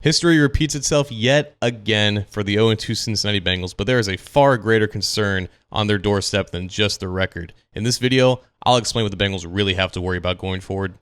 History repeats itself yet again for the 0-2 Cincinnati Bengals, but there is a far greater concern on their doorstep than just their record. In this video, I'll explain what the Bengals really have to worry about going forward.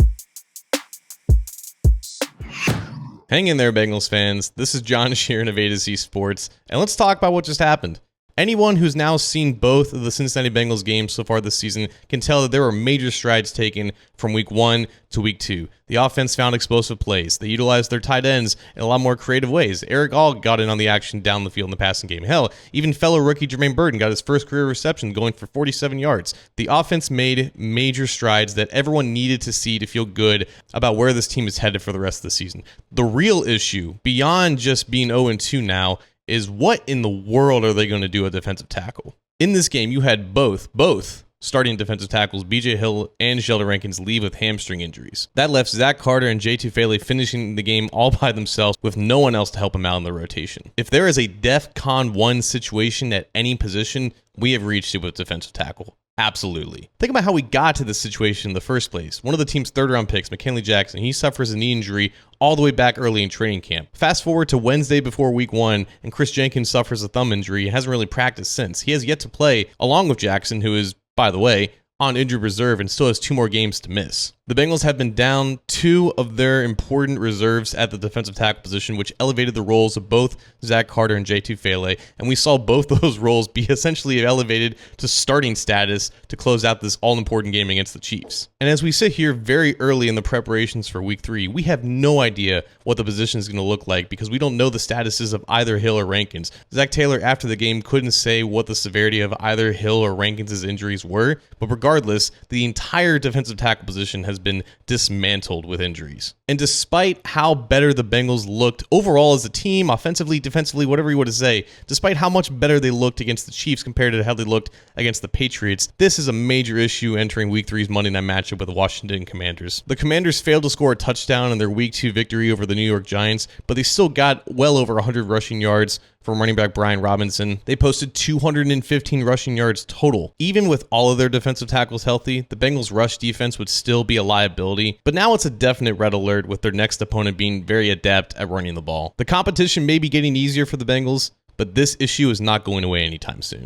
Hang in there, Bengals fans. This is John Sheeran of A to Z Sports, and let's talk about what just happened. Anyone who's now seen both of the Cincinnati Bengals games so far this season can tell that there were major strides taken from week 1 to week 2. The offense found explosive plays. They utilized their tight ends in a lot more creative ways. Eric All got in on the action down the field in the passing game. Hell, even fellow rookie Jermaine Burton got his first career reception going for 47 yards. The offense made major strides that everyone needed to see to feel good about where this team is headed for the rest of the season. The real issue, beyond just being 0-2 now, is what in the world are they going to do at defensive tackle? In this game, you had both starting defensive tackles, B.J. Hill and Sheldon Rankins, leave with hamstring injuries. That left Zach Carter and J.T. Fele finishing the game all by themselves with no one else to help them out in the rotation. If there is a DEFCON 1 situation at any position, we have reached it with defensive tackle. Absolutely. Think about how we got to this situation in the first place. One of the team's third-round picks, McKinley Jackson, he suffers a knee injury all the way back early in training camp. Fast forward to Wednesday before week 1, and Chris Jenkins suffers a thumb injury and hasn't really practiced since. He has yet to play, along with Jackson, who is, by the way, on injured reserve and still has 2 more games to miss. The Bengals have been down 2 of their important reserves at the defensive tackle position, which elevated the roles of both Zach Carter and J.T. Fele, and we saw both those roles be essentially elevated to starting status to close out this all-important game against the Chiefs. And as we sit here very early in the preparations for week 3, we have no idea what the position is going to look like because we don't know the statuses of either Hill or Rankins. Zach Taylor, after the game, couldn't say what the severity of either Hill or Rankins' injuries were, but regardless, the entire defensive tackle position has been dismantled with injuries. And despite how better the Bengals looked overall as a team, offensively, defensively, whatever you want to say, despite how much better they looked against the Chiefs compared to how they looked against the Patriots, this is a major issue entering week 3's Monday night matchup with the Washington Commanders. The Commanders failed to score a touchdown in their week 2 victory over the New York Giants, but they still got well over 100 rushing yards from running back Brian Robinson. They posted 215 rushing yards total. Even with all of their defensive tackles healthy, the Bengals' rush defense would still be a liability, but now it's a definite red alert with their next opponent being very adept at running the ball. The competition may be getting easier for the Bengals, but this issue is not going away anytime soon.